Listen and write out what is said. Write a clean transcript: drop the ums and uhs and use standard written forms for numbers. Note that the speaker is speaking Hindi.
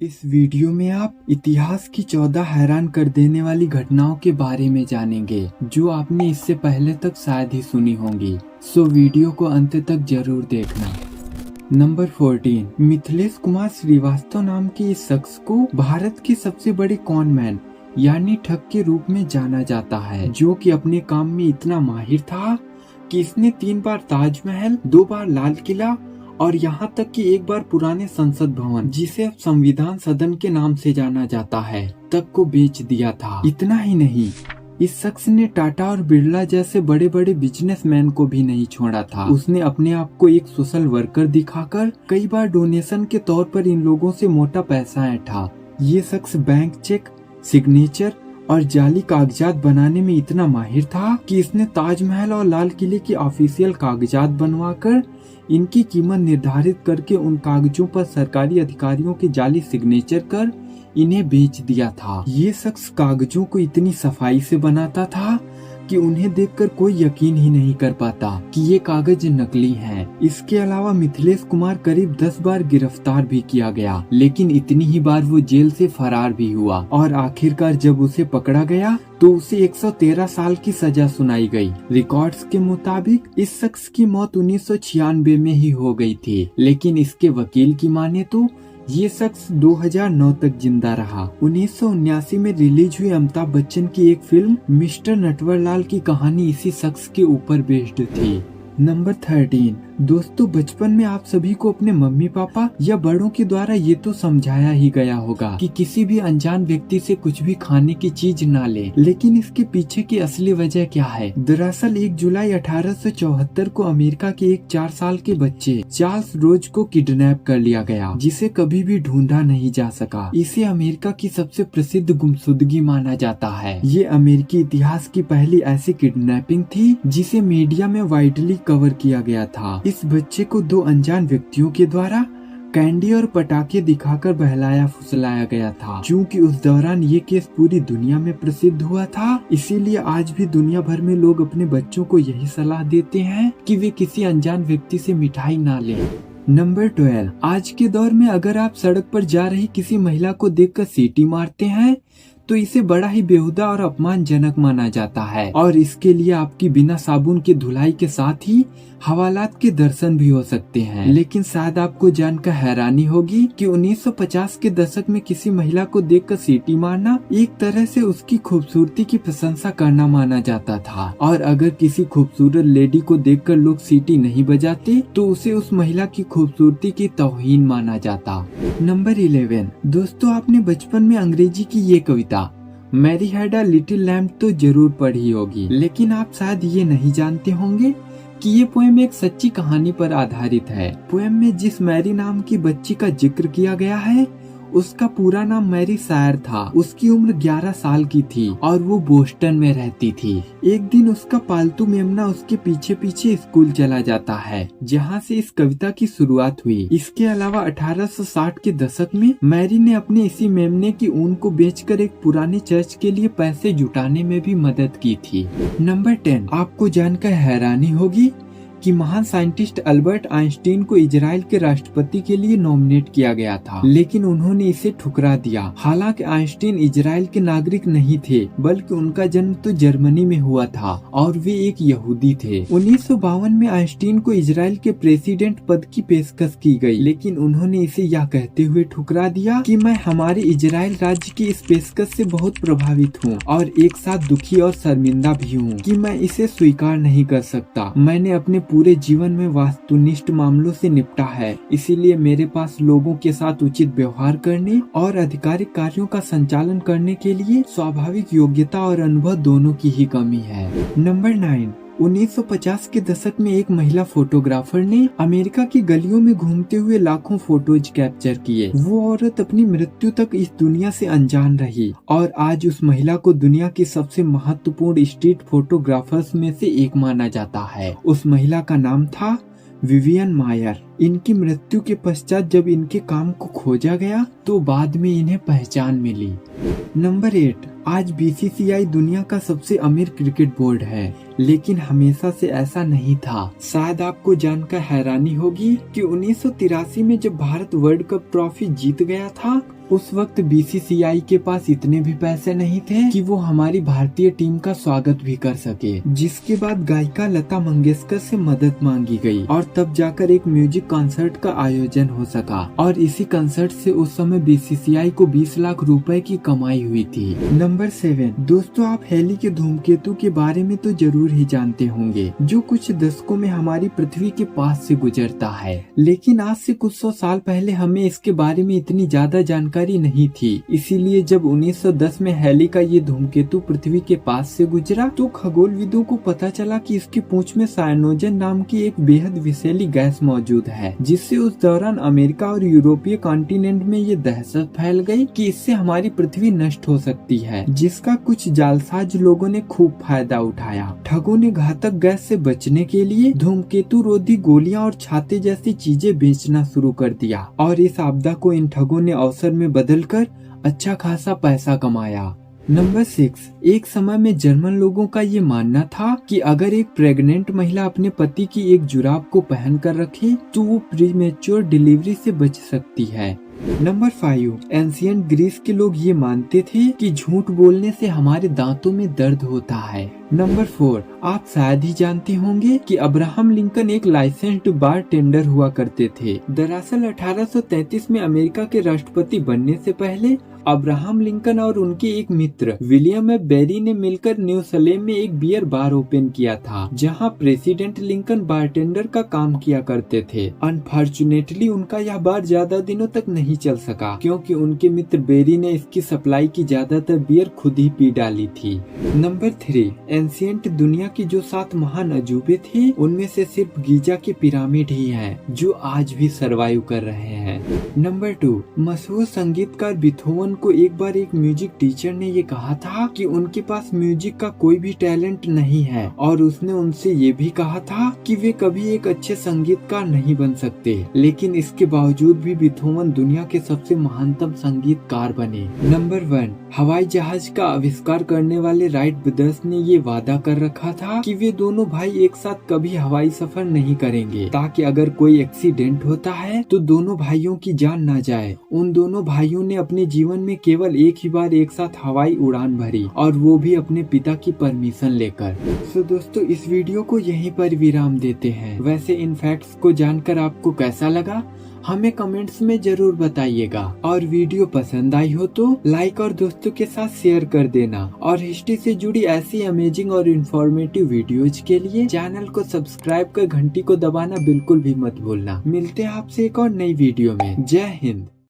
इस वीडियो में आप इतिहास की 14 हैरान कर देने वाली घटनाओं के बारे में जानेंगे जो आपने इससे पहले तक शायद ही सुनी होंगी। सो वीडियो को अंत तक जरूर देखना। नंबर 14, मिथिलेश कुमार श्रीवास्तव नाम के इस शख्स को भारत के सबसे बड़े कॉनमैन यानी ठग के रूप में जाना जाता है, जो कि अपने काम में इतना माहिर था कि इसने 3 बार ताजमहल, 2 बार लाल किला और यहाँ तक कि 1 बार पुराने संसद भवन, जिसे अब संविधान सदन के नाम से जाना जाता है, तक को बेच दिया था। इतना ही नहीं, इस शख्स ने टाटा और बिरला जैसे बड़े बड़े बिजनेसमैन को भी नहीं छोड़ा था। उसने अपने आप को एक सोशल वर्कर दिखाकर कई बार डोनेशन के तौर पर इन लोगों से मोटा पैसा ऐंठा। ये शख्स बैंक चेक, सिग्नेचर और जाली कागजात बनाने में इतना माहिर था कि इसने ताजमहल और लाल किले की ऑफिशियल कागजात बनवाकर इनकी कीमत निर्धारित करके उन कागजों पर सरकारी अधिकारियों के जाली सिग्नेचर कर इन्हें बेच दिया था। ये शख्स कागजों को इतनी सफाई से बनाता था कि उन्हें देखकर कोई यकीन ही नहीं कर पाता कि ये कागज नकली हैं। इसके अलावा मिथिलेश कुमार करीब 10 बार गिरफ्तार भी किया गया, लेकिन इतनी ही बार वो जेल से फरार भी हुआ और आखिरकार जब उसे पकड़ा गया तो उसे 113 साल की सजा सुनाई गई। रिकॉर्ड्स के मुताबिक इस शख्स की मौत 1996 में ही हो गई थी, लेकिन इसके वकील की माने तो ये शख्स 2009 तक जिंदा रहा। 1979 में रिलीज हुई अमिताभ बच्चन की एक फिल्म मिस्टर नटवरलाल की कहानी इसी शख्स के ऊपर बेस्ड थी। नंबर 13, दोस्तों बचपन में आप सभी को अपने मम्मी पापा या बड़ों के द्वारा ये तो समझाया ही गया होगा कि किसी भी अनजान व्यक्ति से कुछ भी खाने की चीज ना ले, लेकिन इसके पीछे की असली वजह क्या है? दरअसल 1 जुलाई 1874 को अमेरिका के एक 4 साल के बच्चे चार्ल्स रोज को किडनैप कर लिया गया, जिसे कभी भी ढूंढा नहीं जा सका। इसे अमेरिका की सबसे प्रसिद्ध गुमशुदगी माना जाता है। ये अमेरिकी इतिहास की पहली ऐसी किडनैपिंग थी जिसे मीडिया में वाइडली कवर किया गया था। इस बच्चे को 2 अनजान व्यक्तियों के द्वारा कैंडी और पटाखे दिखाकर बहलाया फुसलाया गया था। चूँकि उस दौरान ये केस पूरी दुनिया में प्रसिद्ध हुआ था, इसीलिए आज भी दुनिया भर में लोग अपने बच्चों को यही सलाह देते हैं कि वे किसी अनजान व्यक्ति से मिठाई ना लें। नंबर 12, आज के दौर में अगर आप सड़क पर जा रही किसी महिला को देखकर सीटी मारते हैं तो इसे बड़ा ही बेहुदा और अपमानजनक माना जाता है और इसके लिए आपकी बिना साबुन के धुलाई के साथ ही हवालात के दर्शन भी हो सकते हैं। लेकिन शायद आपको जानकर हैरानी होगी कि 1950 के दशक में किसी महिला को देखकर सीटी मारना एक तरह से उसकी खूबसूरती की प्रशंसा करना माना जाता था, और अगर किसी खूबसूरत लेडी को देखकर लोग सीटी नहीं बजाते तो उसे उस महिला की खूबसूरती की तौहीन माना जाता। नंबर 11, दोस्तों आपने बचपन में अंग्रेजी की ये कविता Mary had a little lamb तो जरूर पढ़ी होगी, लेकिन आप शायद ये नहीं जानते होंगे कि ये पोएम एक सच्ची कहानी पर आधारित है। पोएम में जिस मैरी नाम की बच्ची का जिक्र किया गया है उसका पूरा नाम मैरी सायर था। उसकी उम्र 11 साल की थी और वो बोस्टन में रहती थी। एक दिन उसका पालतू मेमना उसके पीछे पीछे स्कूल चला जाता है, जहाँ से इस कविता की शुरुआत हुई। इसके अलावा 1860 के दशक में मैरी ने अपने इसी मेमने की ऊन को बेचकर एक पुराने चर्च के लिए पैसे जुटाने में भी मदद की थी। नंबर 10, आपको जानकर हैरानी होगी कि महान साइंटिस्ट अल्बर्ट आइंस्टीन को इजराइल के राष्ट्रपति के लिए नॉमिनेट किया गया था, लेकिन उन्होंने इसे ठुकरा दिया। हालांकि आइंस्टीन इजराइल के नागरिक नहीं थे, बल्कि उनका जन्म तो जर्मनी में हुआ था और वे एक यहूदी थे। 1952 में आइंस्टीन को इजराइल के प्रेसिडेंट पद की पेशकश की गई, लेकिन उन्होंने इसे यह कहते हुए ठुकरा दिया कि मैं हमारे इजराइल राज्य की इस पेशकश से बहुत प्रभावित हूँ और एक साथ दुखी और शर्मिंदा भी हूँ कि मैं इसे स्वीकार नहीं कर सकता। मैंने अपने पूरे जीवन में वस्तुनिष्ठ मामलों से निपटा है, इसीलिए मेरे पास लोगों के साथ उचित व्यवहार करने और आधिकारिक कार्यों का संचालन करने के लिए स्वाभाविक योग्यता और अनुभव दोनों की ही कमी है। नंबर 9, 1950 के दशक में एक महिला फोटोग्राफर ने अमेरिका की गलियों में घूमते हुए लाखों फोटोज कैप्चर किए। वो औरत अपनी मृत्यु तक इस दुनिया से अनजान रही और आज उस महिला को दुनिया की सबसे महत्वपूर्ण स्ट्रीट फोटोग्राफर्स में से एक माना जाता है। उस महिला का नाम था विवियन मायर। इनकी मृत्यु के पश्चात जब इनके काम को खोजा गया तो बाद में इन्हें पहचान मिली। नंबर 8, आज बीसीसीआई दुनिया का सबसे अमीर क्रिकेट बोर्ड है, लेकिन हमेशा से ऐसा नहीं था। शायद आपको जानकर हैरानी होगी कि 1983 में जब भारत वर्ल्ड कप ट्रॉफी जीत गया था उस वक्त बीसीसीआई के पास इतने भी पैसे नहीं थे कि वो हमारी भारतीय टीम का स्वागत भी कर सके, जिसके बाद गायिका लता मंगेशकर से मदद मांगी गई और तब जाकर एक म्यूजिक कॉन्सर्ट का आयोजन हो सका और इसी कॉन्सर्ट से उस समय बीसीसीआई को 20 लाख रुपए की कमाई हुई थी। नंबर 7, दोस्तों आप हेली के धूमकेतु के बारे में तो जरूर ही जानते होंगे, जो कुछ दशकों में हमारी पृथ्वी के पास से गुजरता है, लेकिन आज से कुछ 100 साल पहले हमें इसके बारे में इतनी ज्यादा जानकारी नहीं थी। इसीलिए जब 1910 में हेली का ये धूमकेतु पृथ्वी के पास से गुजरा तो खगोलविदों को पता चला कि इसकी पूंछ में साइनोजन नाम की एक बेहद विषैली गैस मौजूद है, जिससे उस दौरान अमेरिका और यूरोपीय कॉन्टिनेंट में ये दहशत फैल गई कि इससे हमारी पृथ्वी नष्ट हो सकती है, जिसका कुछ जालसाज लोगों ने खूब फायदा उठाया। ठगों ने घातक गैस से बचने के लिए धूमकेतु रोधी गोलियां और छाते जैसी चीजें बेचना शुरू कर दिया और इस आपदा को इन ठगों ने अवसर में बदलकर अच्छा खासा पैसा कमाया। नंबर 6, एक समय में जर्मन लोगों का ये मानना था कि अगर एक प्रेग्नेंट महिला अपने पति की एक जुराब को पहन कर रखे तो वो प्रीमेच्योर डिलीवरी से बच सकती है। नंबर 5, एंशिएंट ग्रीस के लोग ये मानते थे कि झूठ बोलने से हमारे दांतों में दर्द होता है। नंबर 4, आप शायद ही जानते होंगे कि अब्राहम लिंकन एक लाइसेंस्ड बार टेंडर हुआ करते थे। दरअसल 1833 में अमेरिका के राष्ट्रपति बनने से पहले अब्राहम लिंकन और उनके एक मित्र विलियम एफ बेरी ने मिलकर न्यू सलेम में एक बियर बार ओपन किया था, जहां प्रेसिडेंट लिंकन बारटेंडर का काम किया करते थे। अनफॉर्चुनेटली उनका यह बार ज्यादा दिनों तक नहीं चल सका, क्योंकि उनके मित्र बेरी ने इसकी सप्लाई की ज्यादातर बियर खुद ही पी डाली थी। नंबर 3, एंशिएंट दुनिया की जो 7 महान अजूबे थे उनमें से सिर्फ गीजा के पिरामिड ही हैं, जो आज भी सरवाइव कर रहे हैं। नंबर 2, मशहूर संगीतकार बीथोवन को एक बार एक म्यूजिक टीचर ने ये कहा था कि उनके पास म्यूजिक का कोई भी टैलेंट नहीं है और उसने उनसे ये भी कहा था कि वे कभी एक अच्छे संगीतकार नहीं बन सकते, लेकिन इसके बावजूद भी बीथोवन दुनिया के सबसे महानतम संगीतकार बने। नंबर 1, हवाई जहाज का आविष्कार करने वाले राइट ब्रदर्स ने ये वादा कर रखा था कि वे दोनों भाई एक साथ कभी हवाई सफर नहीं करेंगे, ताकि अगर कोई एक्सीडेंट होता है तो दोनों भाइयों की जान ना जाए। उन दोनों भाइयों ने अपने जीवन में केवल एक ही बार एक साथ हवाई उड़ान भरी, और वो भी अपने पिता की परमिशन लेकर। तो दोस्तों इस वीडियो को यहीं पर विराम देते हैं। वैसे इन फैक्ट्स को जानकर आपको कैसा लगा हमें कमेंट्स में जरूर बताइएगा, और वीडियो पसंद आई हो तो लाइक और दोस्तों के साथ शेयर कर देना, और हिस्ट्री से जुड़ी ऐसी अमेजिंग और इन्फॉर्मेटिव वीडियोज के लिए चैनल को सब्सक्राइब कर घंटी को दबाना बिल्कुल भी मत भूलना। मिलते हैं आपसे एक और नई वीडियो में। जय हिंद।